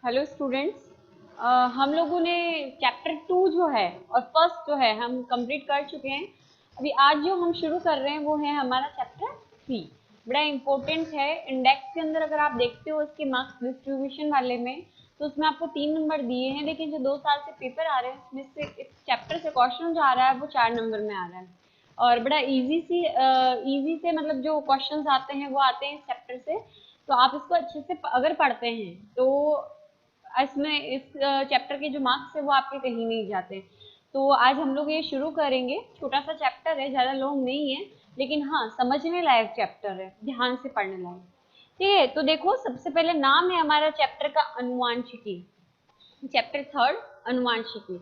Hello students. हम लोगों ने चैप्टर 2 जो है और फर्स्ट जो है हम कंप्लीट कर चुके हैं। अभी आज जो हम शुरू कर रहे हैं वो है हमारा चैप्टर 3। बड़ा इम्पोर्टेंट है। इंडेक्स के अंदर अगर आप देखते हो इसके मार्क्स डिस्ट्रीब्यूशन वाले में, तो उसमें आपको 3 नंबर दिए हैं, लेकिन जो 2 साल से पेपर आ रहे हैं उसमें से इस चैप्टर से क्वेश्चन जो आ रहा है वो 4 नंबर में आ रहा है। और बड़ा इजी से मतलब जो क्वेश्चंस आते हैं वो आते हैं इस चैप्टर से। तो आप इसको अच्छे से अगर पढ़ते हैं तो इसमें इस चैप्टर के जो मार्क्स है वो आपके कहीं नहीं जाते। तो आज हम लोग ये शुरू करेंगे। छोटा सा चैप्टर है, ज़्यादा लॉन्ग नहीं है, लेकिन हाँ समझने लायक चैप्टर है, ध्यान से पढ़ने लायक। ठीक है, तो देखो सबसे पहले नाम है हमारा चैप्टर का अनुवांशिकी। चैप्टर 3 अनुवांशिकी।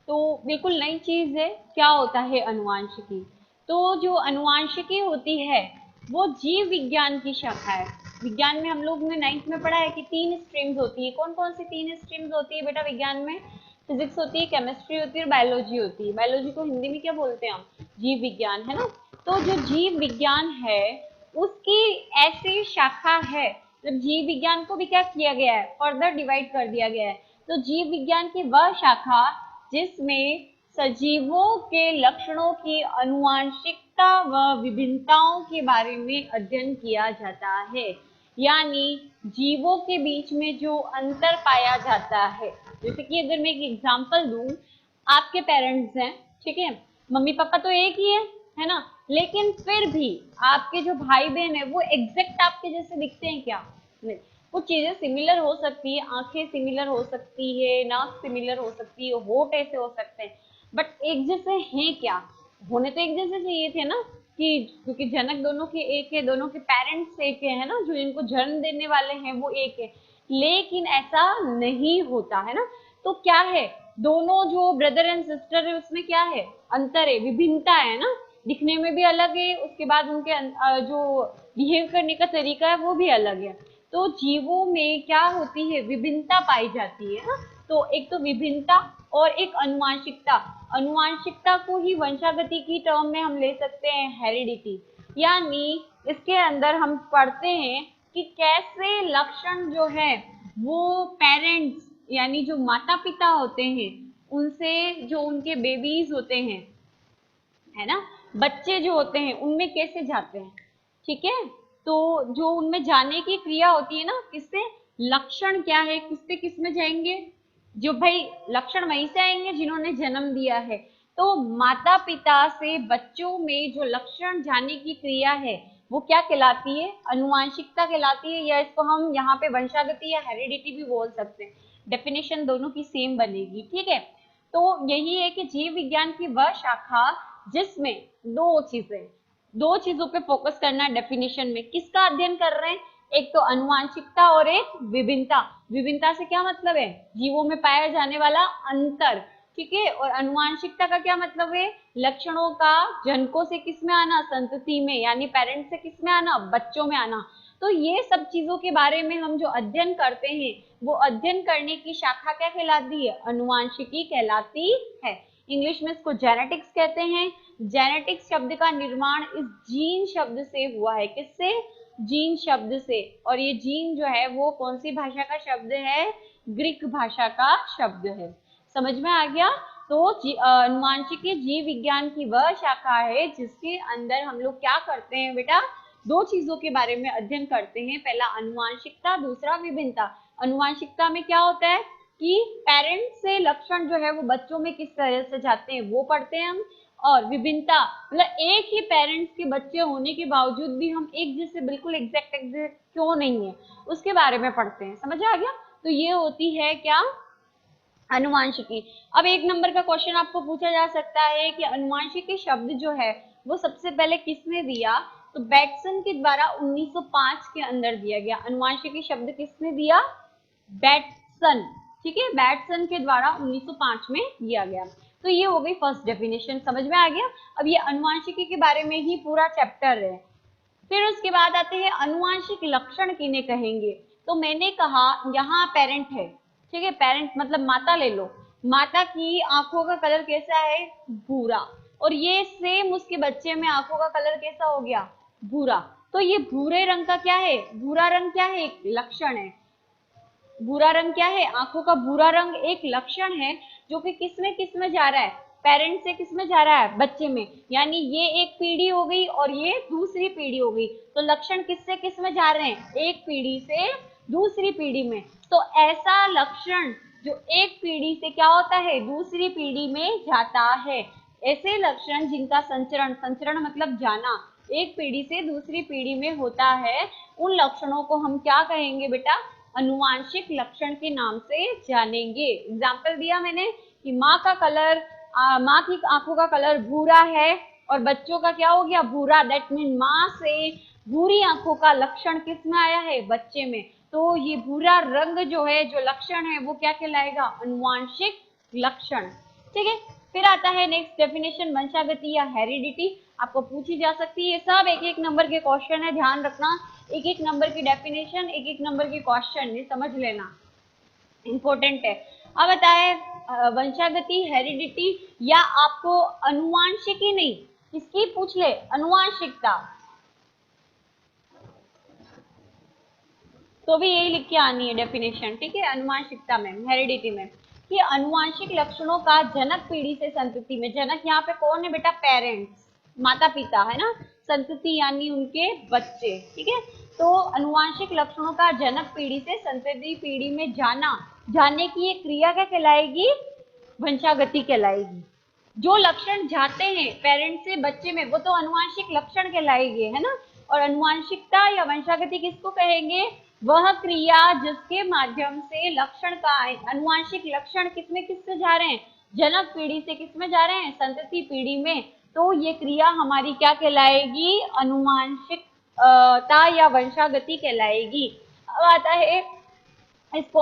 तो बिल्कुल नई चीज है। क्या होता है अनुवांशिकी? तो जो अनुवांशिकी होती है वो जीव विज्ञान की शाखा है। विज्ञान में हम लोग ने 9th में पढ़ा है कि 3 स्ट्रीम्स होती है। कौन कौन सी 3 स्ट्रीम्स होती है बेटा विज्ञान में? फिजिक्स होती है, केमिस्ट्री होती है और बायोलॉजी होती है। बायोलॉजी को हिंदी में क्या बोलते हैं हम? जीव विज्ञान, है ना। तो जो जीव विज्ञान है उसकी ऐसी शाखा है, मतलब जीव विज्ञान को भी क्या किया गया है, फर्दर डिवाइड कर दिया गया है। तो जीव विज्ञान की वह शाखा जिसमें सजीवों के लक्षणों की अनुवांशिकता व विभिन्नताओं के बारे में अध्ययन किया जाता है। यानी जीवों के बीच में जो अंतर पाया जाता है। जैसे कि अगर मैं एक एग्जांपल दूं, आपके पेरेंट्स हैं, ठीक है, मम्मी पापा तो एक ही है ना, लेकिन फिर भी आपके जो भाई बहन है वो एग्जैक्ट आपके जैसे दिखते हैं क्या? नहीं। कुछ चीजें सिमिलर हो सकती है, आंखें सिमिलर हो सकती है, नाक सिमिलर हो सकती है, होठ ऐसे हो सकते हैं, बट एक जैसे हैं क्या? होने तो एक जैसे चाहिए थे ना, कि क्योंकि जनक दोनों के एक है, दोनों के पेरेंट्स एक है ना, जो इनको जन्म देने वाले हैं वो एक है। लेकिन ऐसा नहीं होता है ना। तो क्या है, दोनों जो ब्रदर एंड सिस्टर है उसमें क्या है, अंतर है, विभिन्नता है ना। दिखने में भी अलग है, उसके बाद उनके जो बिहेव करने का तरीका है वो भी अलग है। तो जीवों में क्या होती है, विभिन्नता पाई जाती है ना। तो एक तो विभिन्नता और एक अनुवांशिकता। अनुवांशिकता को ही वंशागति की टर्म में हम ले सकते हैं हेरिडिटी। यानी इसके अंदर हम पढ़ते हैं कि कैसे लक्षण जो है वो पेरेंट्स यानी जो माता पिता होते हैं उनसे, जो उनके बेबीज होते हैं, है ना, बच्चे जो होते हैं उनमें कैसे जाते हैं। ठीक है, तो जो उनमें जाने की क्रिया होती है ना, किससे, लक्षण क्या है, किससे किस में जाएंगे, जो भाई लक्षण वहीं से आएंगे जिन्होंने जन्म दिया है। तो माता पिता से बच्चों में जो लक्षण जाने की क्रिया है वो क्या कहलाती है, अनुवांशिकता कहलाती है, या इसको हम यहाँ पे वंशागति या हेरिडिटी भी बोल सकते हैं। डेफिनेशन दोनों की सेम बनेगी। ठीक है, तो यही है कि जीव विज्ञान की वह शाखा जिसमें दो चीजों पे फोकस करना है। डेफिनेशन में किसका अध्ययन कर रहे हैं, एक तो अनुवांशिकता और एक विभिन्नता। विभिन्नता से क्या मतलब है, जीवों में पाया जाने वाला अंतर। ठीक है, और अनुवांशिकता का क्या मतलब है, लक्षणों का जनकों से किस में आना, संतति में, यानी पेरेंट्स से किस में आना, बच्चों में आना। तो ये सब चीजों के बारे में हम जो अध्ययन करते हैं वो अध्ययन करने की शाखा क्या कहलाती है, अनुवांशिकी कहलाती है। इंग्लिश में इसको जेनेटिक्स कहते हैं। जेनेटिक्स शब्द का निर्माण इस जीन शब्द से हुआ है। किससे, जीन शब्द से। और ये जीन जो है वो कौन सी भाषा का शब्द है, ग्रीक भाषा का शब्द है। समझ में आ गया? तो अनुवांशिकी जीव विज्ञान की वह शाखा है जिसके अंदर हम लोग क्या करते हैं बेटा, दो चीजों के बारे में अध्ययन करते हैं। पहला अनुवांशिकता, दूसरा विभिन्नता। अनुवांशिकता में क्या होता है कि पेरेंट्स से लक्षण जो है वो बच्चों में किस तरह से जाते हैं वो पढ़ते हैं हम। और विभिन्नता मतलब एक ही पेरेंट्स के बच्चे होने के बावजूद भी हम एक जैसे बिल्कुल एग्जैक्ट क्यों नहीं है उसके बारे में पढ़ते हैं। समझ आ गया? तो ये होती है क्या, अनुवांशिकी। अब 1 नंबर का क्वेश्चन आपको पूछा जा सकता है कि अनुवांशिकी शब्द जो है वो सबसे पहले किसने दिया? तो बैटसन के द्वारा 1905 के अंदर दिया गया। अनुवांशिकी शब्द किसने दिया? बैटसन। ठीक है, बैटसन के द्वारा 1905 में दिया गया। तो ये हो गई फर्स्ट डेफिनेशन। समझ में आ गया? अब ये अनुवांशिकी के बारे में ही पूरा चैप्टर है। फिर उसके बाद आते हैं अनुवांशिक लक्षण किन्हें कहेंगे। तो मैंने कहा यहाँ पेरेंट है, ठीक है, पेरेंट मतलब माता ले लो। माता की आंखों का कलर कैसा है, भूरा, और ये सेम उसके बच्चे में आंखों का कलर कैसा हो गया, भूरा। तो ये भूरे रंग का क्या है, भूरा रंग क्या है, एक लक्षण है। भूरा रंग क्या है? आंखों का भूरा रंग एक लक्षण है जो कि किस में जा रहा है? पेरेंट से किस में जा रहा है? बच्चे में। यानी ये एक पीढ़ी हो गई और ये दूसरी पीढ़ी हो गई, तो लक्षण किस में जा रहे हैं? एक पीढ़ी से दूसरी पीढ़ी में। तो ऐसा लक्षण जो एक पीढ़ी से क्या होता है? दूसरी पीढ़ी में जाता है। ऐसे लक्षण जिनका संचरण, संचरण मतलब जाना, एक पीढ़ी से दूसरी पीढ़ी में होता है, उन लक्षणों को हम क्या कहेंगे बेटा? अनुवांशिक लक्षण के नाम से जानेंगे। एग्जाम्पल दिया मैंने कि माँ का कलर, माँ की आंखों का कलर भूरा है और बच्चों का क्या हो गया? भूरा। दैट मीन माँ से भूरी आंखों का लक्षण किस में आया है? बच्चे में। तो ये भूरा रंग जो है, जो लक्षण है, वो क्या कहलाएगा? अनुवांशिक लक्षण। ठीक है, फिर आता है नेक्स्ट डेफिनेशन, वंशागति या हेरिडिटी। आपको पूछी जा सकती है, सब एक एक नंबर के क्वेश्चन है, ध्यान रखना। एक एक नंबर की डेफिनेशन, एक एक नंबर के क्वेश्चन, ये समझ लेना, इंपॉर्टेंट है। अब बताए वंशागति, हेरिडिटी, या आपको अनुवांशिकी नहीं, किसकी पूछ ले? अनुवांशिकता, तो भी यही लिख के आनी है डेफिनेशन। ठीक है, अनुवांशिकता में, हेरिडिटी में, कि अनुवांशिक लक्षणों का जनक पीढ़ी से संतति में, जनक यहाँ पे कौन है बेटा? पेरेंट्स, माता पिता, है ना। संतति यानी उनके बच्चे। ठीक है, तो अनुवांशिक लक्षणों का जनक पीढ़ी से संतति पीढ़ी में जाना, जाने की ये क्रिया क्या कहलाएगी? वंशागति कहलाएगी। जो लक्षण जाते हैं पेरेंट्स से बच्चे में, वो तो अनुवांशिक लक्षण कहलाएंगे, है ना। और अनुवांशिकता या वंशागति किसको कहेंगे? वह क्रिया जिसके माध्यम से लक्षण का, अनुवांशिक लक्षण किसमें किससे जा रहे हैं? जनक पीढ़ी से किसमें जा रहे हैं? संतति पीढ़ी में। तो ये क्रिया हमारी क्या कहलाएगी? अनुवांशिकता या वंशागति कहलाएगी। अब आता है इसको,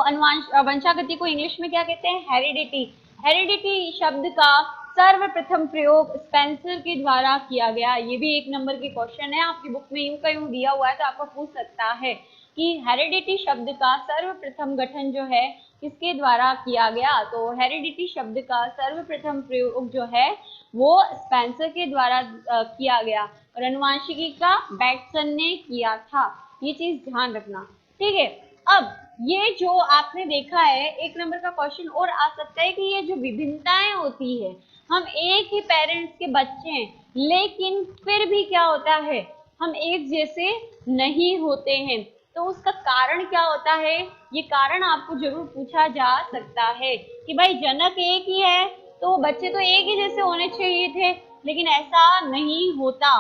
वंशागति को इंग्लिश में क्या कहते हैं? हेरिडिटी। हेरिडिटी शब्द का सर्वप्रथम प्रयोग स्पेंसर के द्वारा किया गया। ये भी एक नंबर की क्वेश्चन है, आपकी बुक में यूं का यूं दिया हुआ है, तो आपको पूछ सकता है कि हेरिडिटी शब्द का सर्वप्रथम गठन जो है किसके द्वारा किया गया? तो हेरिडिटी शब्द का सर्वप्रथम प्रयोग जो है वो स्पेंसर के द्वारा किया गया, और अनुवांशिकी का बैटसन ने किया था। ये चीज ध्यान रखना। ठीक है, अब ये जो आपने देखा है, एक नंबर का क्वेश्चन और आ सकता है कि ये जो विभिन्नताएं होती है, हम एक ही पेरेंट्स के बच्चे हैं, लेकिन फिर भी क्या होता है? हम एक जैसे नहीं होते हैं। तो उसका कारण क्या होता है? ये कारण आपको जरूर पूछा जा सकता है कि भाई जनक एक ही है तो बच्चे तो एक ही जैसे होने चाहिए थे, लेकिन ऐसा नहीं होता।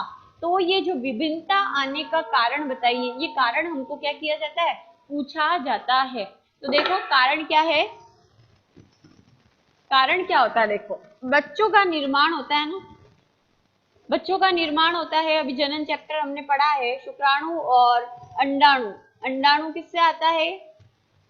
तो ये जो विभिन्नता आने का कारण बताइए, ये कारण हमको क्या किया जाता है? पूछा जाता है। तो देखो कारण क्या है? कारण क्या होता है? देखो, बच्चों का निर्माण होता है ना, बच्चों का निर्माण होता है। अभी जनन चैप्टर हमने पढ़ा है, शुक्राणु और अंडाणु। अंडाणु किससे आता है?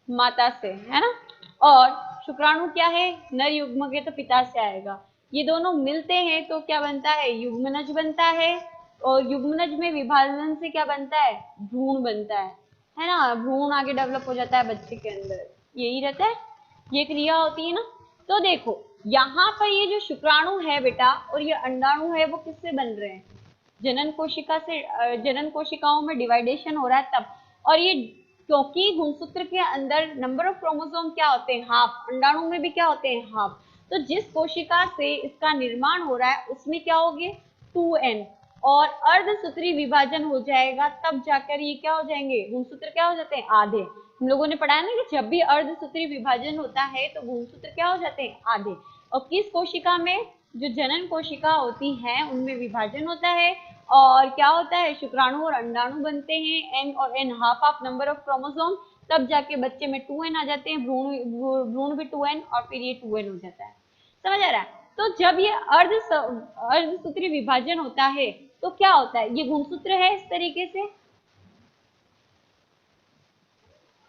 माता से, है ना। और शुक्राणु क्या है? नर युग्म के, तो पिता से आएगा। ये दोनों मिलते हैं तो क्या बनता है? युग्मनज बनता है। और युग्मनज में विभाजन से क्या बनता है? भ्रूण बनता है ना। भ्रूण आगे डेवलप हो जाता है बच्चे के अंदर, यही रहता है, ये क्रिया होती है ना। तो देखो यहाँ पर ये जो शुक्राणु है बेटा और ये अंडाणु है, वो किससे बन रहे हैं? जनन कोशिका से। जनन कोशिकाओं में डिवाइडेशन हो रहा है तब। और ये क्योंकि गुणसूत्र के अंदर नंबर ऑफ क्रोमोसोम क्या होते हैं? हाफ। अंडाणु में भी क्या होते हैं? हाफ। तो जिस कोशिका से इसका निर्माण हो रहा है उसमें क्या होगे? 2n। और अर्धसूत्री विभाजन हो जाएगा तब जाकर ये क्या हो जाएंगे? गुणसूत्र क्या हो जाते हैं? आधे। हम लोगों ने पढ़ा है ना कि जब भी अर्धसूत्री विभाजन होता है तो गुणसूत्र क्या हो जाते हैं? आधे। और किस कोशिका में? जो जनन कोशिका होती है उनमें विभाजन होता है, और क्या होता है? शुक्राणु और अंडाणु बनते हैं, n और n half half number of chromosome, तब जाके बच्चे में 2n आ जाते हैं, भ्रूण भी 2n, और फिर ये 2n हो जाता है। समझ आ रहा है? तो जब ये अर्धसूत्री विभाजन होता है तो क्या होता है? ये गुणसूत्र है इस तरीके से,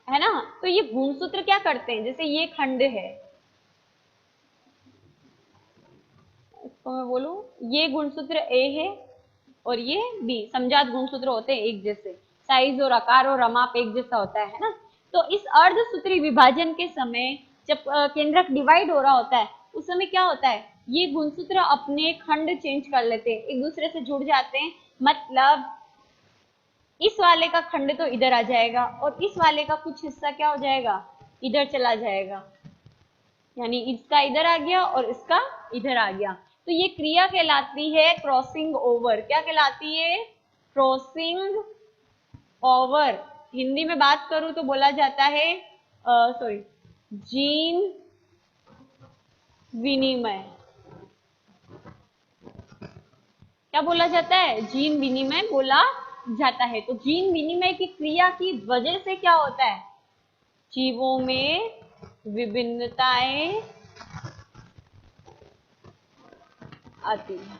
है ना। तो ये गुणसूत्र क्या करते हैं? जैसे ये खंड है, इसको मैं बोलूं, ये गुणसूत्र ए है और ये बी। समजात गुणसूत्र होते हैं एक जैसे, साइज और आकार और रमाप एक जैसा होता है ना। तो इस अर्धसूत्री विभाजन के समय जब केंद्रक डिवाइड हो रहा होता है उस समय क्या होता है? ये गुणसूत्र अपने खंड चेंज कर लेते हैं, एक दूसरे से जुड़ जाते हैं। मतलब इस वाले का खंड तो इधर आ जाएगा और इस वाले का कुछ हिस्सा क्या हो जाएगा? इधर चला जाएगा, यानी इसका इधर आ गया और इसका इधर आ गया। तो ये क्रिया कहलाती है क्रॉसिंग ओवर। क्या कहलाती है? Crossing over. हिंदी में बात करूं तो बोला जाता है सॉरी जीन विनिमय। क्या बोला जाता है? जीन विनिमय बोला जाता है। तो जीन विनिमय की क्रिया की वजह से क्या होता है? जीवों में विभिन्नताएं आती है।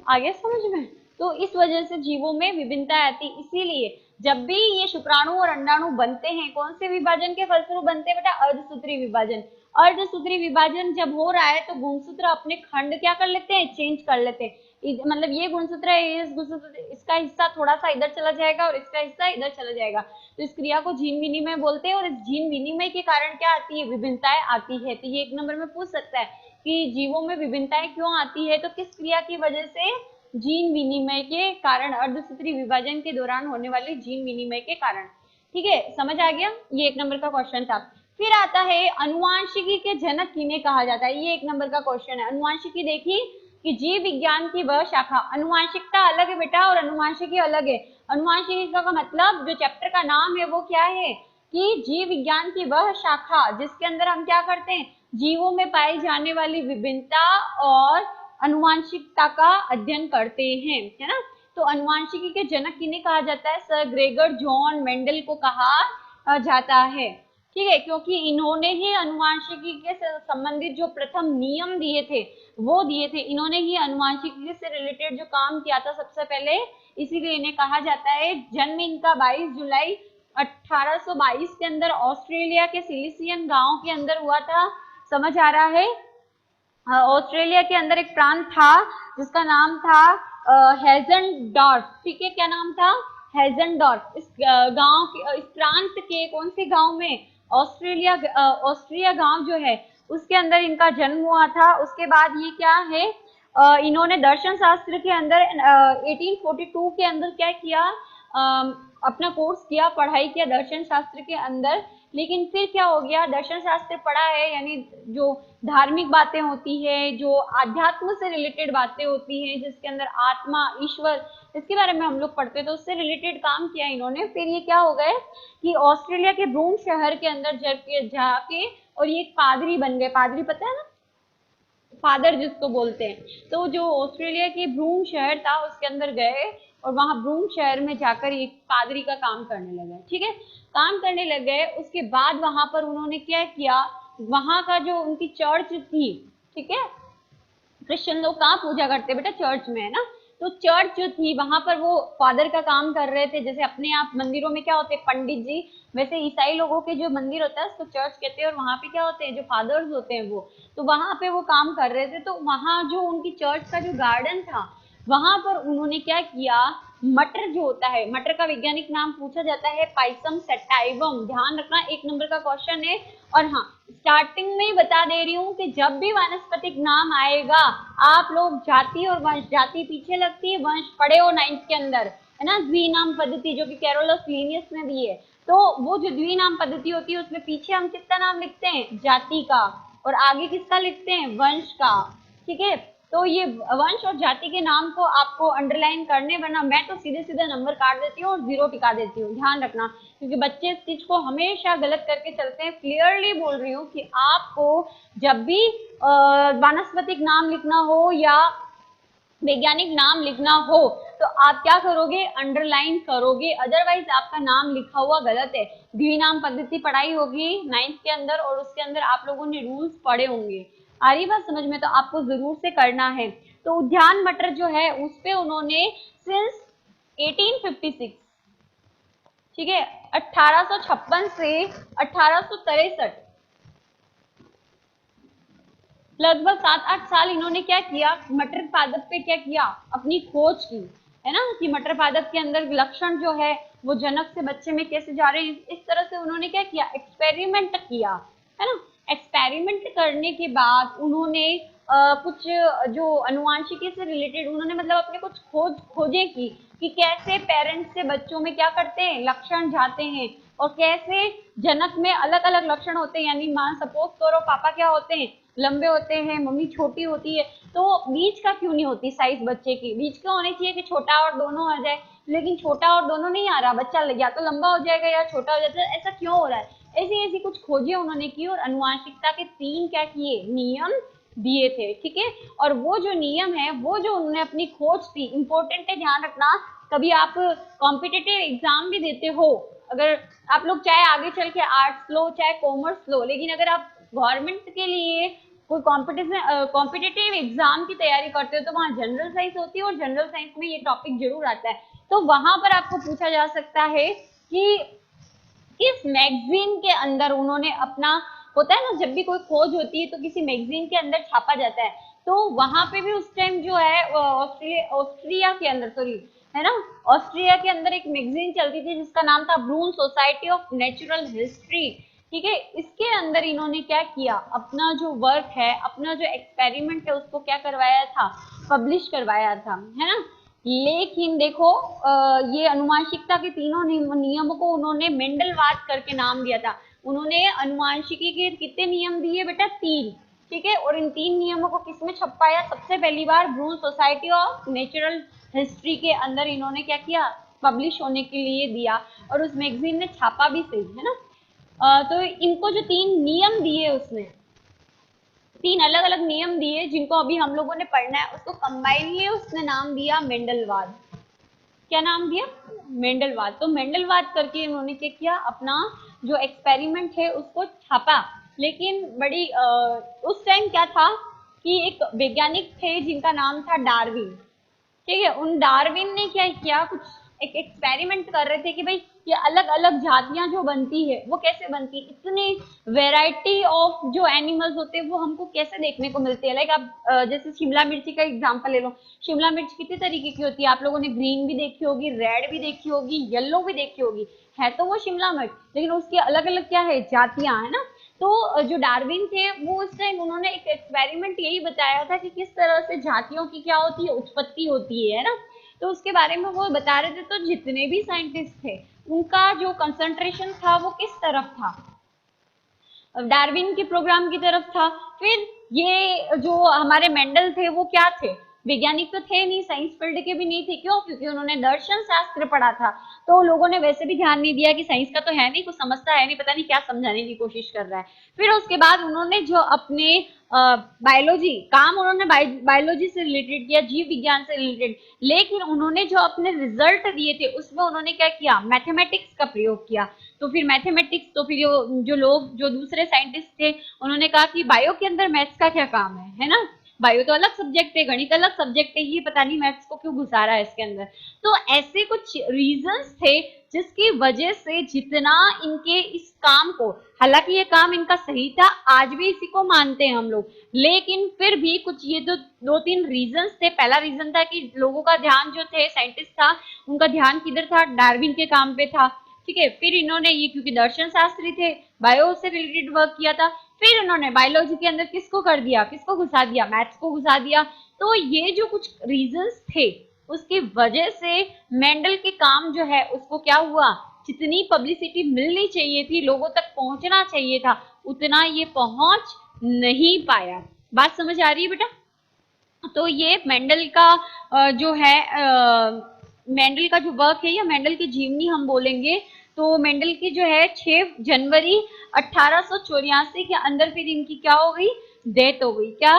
आगे समझ में? तो इस वजह से जीवों में विभिन्नता आती, इसीलिए जब भी ये शुक्राणु और अंडाणु बनते हैं, कौन से विभाजन के फलस्वरूप बनते हैं बेटा? अर्धसूत्री विभाजन। अर्धसूत्री विभाजन जब हो रहा है तो गुणसूत्र अपने खंड क्या कर लेते हैं? चेंज कर लेते हैं। मतलब ये गुणसूत्र है, इस गुणसूत्र इसका हिस्सा थोड़ा सा इधर चला जाएगा और इसका हिस्सा इधर चला जाएगा। तो इस क्रिया को जीन विनिमय बोलते हैं। और इस जीन विनिमय के कारण क्या आती है? विभिन्नताएं आती है। तो ये 1 नंबर में पूछ सकता है कि जीवों में विभिन्नताएं क्यों आती है? तो किस क्रिया की वजह से? जीन विनिमय के कारण, अर्धसूत्री विभाजन के दौरान होने वाले जीन विनिमय के कारण। ठीक है, समझ आ गया? ये 1 नंबर का क्वेश्चन था। फिर आता है अनुवांशिकी के जनक किन्हें कहा जाता है? ये 1 नंबर का क्वेश्चन है। अनुवांशिकी देखी कि जीव विज्ञान की वह शाखा, अनुवांशिकता अलग है बेटा और अनुवांशिकी अलग है। अनुवांशिकी का मतलब जो चैप्टर का नाम है वो क्या है? कि जीव विज्ञान की वह शाखा जिसके अंदर हम क्या करते हैं? जीवों में पाई जाने वाली विभिन्नता और अनुवांशिकता का अध्ययन करते हैं, है ना। तो अनुवांशिकी के जनक किन्हें कहा जाता है? सर ग्रेगर जॉन मेंडल को कहा जाता है। ठीक है, क्योंकि इन्होंने ही अनुवांशिकी के संबंधित जो प्रथम नियम दिए थे वो दिए थे। इन्होंने ही अनुवांशिकी से रिलेटेड जो काम किया था सबसे पहले, इसीलिए इन्हें कहा जाता है। जन्म इनका 22 जुलाई 1822 के अंदर ऑस्ट्रेलिया के सिलिसियन गांव के अंदर हुआ था। समझ आ रहा है? ऑस्ट्रेलिया के अंदर एक प्रांत था जिसका नाम था हेजनडॉर्फ। ठीक है, क्या नाम था? हेजनडॉर्फ। इस गांव के, इस प्रांत के कौन से गांव में? ऑस्ट्रिया गांव जो है उसके अंदर इनका जन्म हुआ था। उसके बाद ये क्या है, इन्होंने दर्शन शास्त्र के अंदर 1842 के अंदर क्या किया? अपना कोर्स किया, पढ़ाई किया दर्शन शास्त्र के अंदर। लेकिन फिर क्या हो गया? दर्शन शास्त्र पढ़ा है, यानी जो धार्मिक बातें होती है, जो आध्यात्म से रिलेटेड बातें होती हैं, जिसके अंदर आत्मा, ईश्वर, इसके बारे में हम लोग पढ़ते हैं, तो उससे रिलेटेड काम किया इन्होंने। फिर ये क्या हो गए कि ऑस्ट्रेलिया के ब्रूम शहर के अंदर जाके और ये पादरी बन गए। पादरी पता है ना, फादर जिसको बोलते हैं। तो जो ऑस्ट्रेलिया के ब्रूम शहर था उसके अंदर गए और वहां ब्रूम शहर में जाकर एक पादरी का काम करने लगे। ठीक है, काम करने लग गए। उसके बाद वहां पर उन्होंने क्या किया? वहां का जो उनकी चर्च थी, ठीक है, क्रिश्चियन लोग कहाँ पूजा करते बेटा? चर्च में, है ना। तो चर्च जो थी वहां पर वो फादर का काम कर रहे थे। जैसे अपने आप मंदिरों में क्या होते हैं? पंडित जी। वैसे ईसाई लोगों के जो मंदिर होता है उसको चर्च कहते हैं। और वहां पे क्या होते हैं? जो फादर्स होते हैं वो, तो वहां पे वो काम कर रहे थे। तो वहां जो उनकी चर्च का जो गार्डन था वहां पर उन्होंने क्या किया? मटर जो होता है, मटर का वैज्ञानिक नाम पूछा जाता है पाइसम सेटाइवम। ध्यान रखना, 1 नंबर का क्वेश्चन है। और हाँ, स्टार्टिंग में ही बता दे रही हूँ कि जब भी वानस्पतिक नाम आएगा आप लोग जाति और वंश, जाति पीछे लगती है, वंश पढ़े हो 9th के अंदर, है ना। द्विनाम पद्धति जो कि कैरोलस लिनियस ने दी है। तो वो जो द्विनाम पद्धति होती है उसमें पीछे हम किसका नाम लिखते हैं? जाति का। और आगे किसका लिखते हैं? वंश का। ठीक है, तो ये वंश और जाति के नाम को आपको अंडरलाइन करने, वरना मैं तो सीधे सीधे नंबर काट देती हूँ और 0 टिका देती हूँ। ध्यान रखना, क्योंकि बच्चे इस चीज को हमेशा गलत करके चलते हैं। क्लियरली बोल रही हूँ कि आपको जब भी वानस्पतिक नाम लिखना हो या वैज्ञानिक नाम लिखना हो तो आप क्या करोगे? अंडरलाइन करोगे, अदरवाइज आपका नाम लिखा हुआ गलत है। द्विनाम पद्धति पढ़ाई होगी 9th के अंदर और उसके अंदर आप लोगों ने रूल्स पढ़े होंगे। आ रही बात समझ में? तो आपको जरूर से करना है। तो उद्यान मटर जो है उस पे उन्होंने सिंस 1856, ठीक है, 1856 से 1863 लगभग 7-8 साल इन्होंने क्या किया? मटर पादप पे क्या किया? अपनी खोज की, है ना, कि मटर पादप के अंदर लक्षण जो है वो जनक से बच्चे में कैसे जा रहे हैं। इस तरह से उन्होंने क्या किया? एक्सपेरिमेंट किया, है ना। एक्सपेरिमेंट करने के बाद उन्होंने कुछ जो अनुवांशिकी से रिलेटेड उन्होंने मतलब अपने कुछ खोजें की कि कैसे पेरेंट्स से बच्चों में क्या करते हैं? लक्षण जाते हैं। और कैसे जनक में अलग अलग लक्षण होते हैं, यानी मान सपोज करो पापा क्या होते हैं, लंबे होते हैं, मम्मी छोटी होती है, तो बीच का क्यों नहीं होती साइज बच्चे की, बीच का होनी चाहिए कि छोटा और दोनों आ जाए, लेकिन छोटा और दोनों नहीं आ रहा, बच्चा या तो लंबा हो जाएगा या छोटा हो जाता है, ऐसा क्यों हो रहा है। ऐसी ऐसी कुछ खोजें उन्होंने की और अनुवांशिकता के 3 क्या किए, नियम दिए थे, ठीक है। और वो जो नियम है, वो जो उन्होंने अपनी खोज थी, इंपॉर्टेंट है ध्यान रखना, कभी आप कॉम्पिटिटिव एग्जाम भी देते हो, अगर आप लोग चाहे आगे चल के आर्ट्स लो चाहे कॉमर्स लो, लेकिन अगर आप गवर्नमेंट के लिए कोई कॉम्पिटिटिव एग्जाम की तैयारी करते हो तो वहाँ जनरल साइंस होती है और जनरल साइंस में ये टॉपिक जरूर आता है। तो वहां पर आपको पूछा जा सकता है कि किस मैगजीन के अंदर उन्होंने अपना, होता है ना जब भी कोई खोज होती है तो किसी मैगजीन के अंदर छापा जाता है, तो वहां पे भी उस टाइम जो है ऑस्ट्रिया के अंदर, सॉरी है ना, ऑस्ट्रिया के अंदर एक मैगजीन चलती थी जिसका नाम था ब्रून सोसाइटी ऑफ नेचुरल हिस्ट्री, ठीक है। इसके अंदर इन्होंने क्या किया, अपना जो वर्क है, अपना जो एक्सपेरिमेंट है, उसको क्या करवाया था, पब्लिश करवाया था, है ना। लेकिन देखो ये अनुवांशिकता के तीनों नियमों को उन्होंने मेंडलवाद करके नाम दिया था। उन्होंने अनुवांशिकी के कितने नियम दिए बेटा, 3, ठीक है। और इन 3 नियमों को किसमें छपाया, सबसे पहली बार ब्रून सोसाइटी ऑफ नेचुरल हिस्ट्री के अंदर इन्होंने क्या किया, पब्लिश होने के लिए दिया, और उस मैगजीन ने छापा भी सही, है ना। तो इनको जो 3 नियम दिए उसने, 3 अलग अलग नियम दिए जिनको अभी हम लोगों ने पढ़ना है, उसको कंबाइनली उसने नाम दिया मेंडलवाद। क्या नाम दिया, मेंडलवाद। तो मेंडलवाद करके इन्होंने क्या किया, अपना जो एक्सपेरिमेंट है उसको छापा। लेकिन बड़ी उस टाइम क्या था कि एक वैज्ञानिक थे जिनका नाम था डार्विन, ठीक है। उन डार्विन ने क्या किया, कुछ एक एक्सपेरिमेंट कर रहे थे कि भाई ये अलग अलग जातियां जो बनती है वो कैसे बनती है, इतने वेराइटी ऑफ जो एनिमल्स होते हैं वो हमको कैसे देखने को मिलते हैं। लाइक आप जैसे शिमला मिर्ची का एग्जांपल ले लो, शिमला मिर्च कितने तरीके की होती है, आप लोगों ने ग्रीन भी देखी होगी, रेड भी देखी होगी, येलो भी देखी होगी, है तो वो शिमला मिर्च, लेकिन उसकी अलग अलग क्या है, जातियां, है ना। तो जो डार्विन थे वो उस टाइम उन्होंने एक एक्सपेरिमेंट यही बताया था कि किस तरह से जातियों की क्या होती है, उत्पत्ति होती है ना। तो उसके बारे में वो बता रहे थे। तो जितने भी साइंटिस्ट थे उनका जो कंसंट्रेशन था वो किस तरफ था, डार्विन के प्रोग्राम की तरफ था। फिर ये जो हमारे मेंडल थे वो क्या थे, वैज्ञानिक तो थे नहीं, साइंस फील्ड के भी नहीं थे, क्यों, क्योंकि उन्होंने दर्शन शास्त्र पढ़ा था। तो लोगों ने वैसे भी ध्यान नहीं दिया कि साइंस का तो है नहीं, कुछ समझता है नहीं, पता नहीं क्या समझाने की कोशिश कर रहा है। फिर उसके बाद उन्होंने जो अपने बायोलॉजी काम उन्होंने बायोलॉजी से रिलेटेड किया, जीव विज्ञान से रिलेटेड, लेकिन उन्होंने जो अपने रिजल्ट दिए थे उसमें उन्होंने क्या किया, मैथमेटिक्स का प्रयोग किया। तो फिर मैथमेटिक्स, तो फिर जो लोग जो दूसरे साइंटिस्ट थे उन्होंने कहा कि बायो के अंदर मैथ्स का क्या काम है ना, बायो तो अलग सब्जेक्ट है, गणित अलग सब्जेक्ट है, ये पता नहीं मैथ्स को क्यों घुसा रहा है इसके अंदर। तो ऐसे कुछ रीजंस थे जिसकी वजह से जितना इनके इस काम को, हालांकि ये काम इनका सही था, आज भी इसी को मानते हैं हम लोग, लेकिन फिर भी कुछ ये तो 2-3 रीजंस थे। पहला रीजन था कि लोगों का ध्यान जो थे, साइंटिस्ट था उनका ध्यान किधर था, डार्विन के काम पे था, ठीक है। फिर इन्होंने ये क्योंकि दर्शन शास्त्री थे, बायो से रिलेटेड वर्क किया था, फिर उन्होंने बायोलॉजी के अंदर किसको कर दिया, किसको घुसा दिया, मैथ्स को घुसा दिया। तो ये जो कुछ रीजंस थे उसकी वजह से मेंडल के काम जो है उसको क्या हुआ, जितनी पब्लिसिटी मिलनी चाहिए थी, लोगों तक पहुंचना चाहिए था, उतना ये पहुंच नहीं पाया। बात समझ आ रही है बेटा। तो ये मेंडल का जो है मेंडल का जो वर्क है या मेंडल की जीवनी हम बोलेंगे, तो मेंडल की जो है 6 जनवरी 1884 के अंदर फिर इनकी क्या हो गई, डेथ हो गई। क्या,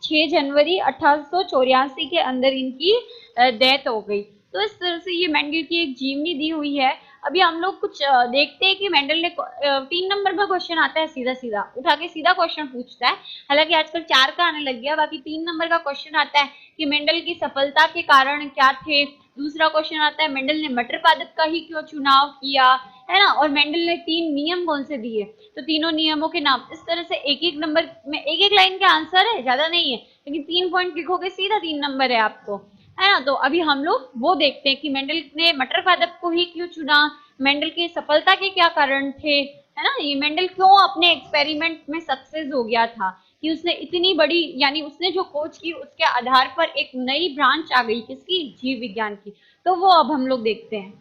6 जनवरी 1884 के अंदर इनकी डेथ हो गई। तो इस तरह से ये मेंडल की एक जीवनी दी हुई है। अभी हम लोग कुछ देखते हैं कि मेंडल ने 3 नंबर का क्वेश्चन आता है, सीधा सीधा उठा के सीधा क्वेश्चन पूछता है। हालांकि आजकल 4 का आने लग गया, बाकी 3 नंबर का क्वेश्चन आता है कि मेंडल की सफलता के कारण क्या थे। दूसरा क्वेश्चन आता है मेंडल ने मटर पादप का ही क्यों चुनाव किया, है ना। और मेंडल ने 3 नियम कौन से दिए, तो तीनों नियमों के नाम। इस तरह से एक एक नंबर में एक एक लाइन का आंसर है, ज्यादा नहीं है, लेकिन 3 पॉइंट लिखोगे सीधा 3 नंबर है आपको, है ना। तो अभी हम लोग वो देखते हैं कि मेंडल ने मटर पादप को ही क्यों चुना, मेंडल की सफलता के क्या कारण थे, है ना। ये मेंडल क्यों अपने एक्सपेरिमेंट में सक्सेस हो गया था कि उसने इतनी बड़ी, यानी उसने जो खोज की उसके आधार पर एक नई ब्रांच आ गई, किसकी, जीव विज्ञान की। तो वो अब हम लोग देखते हैं।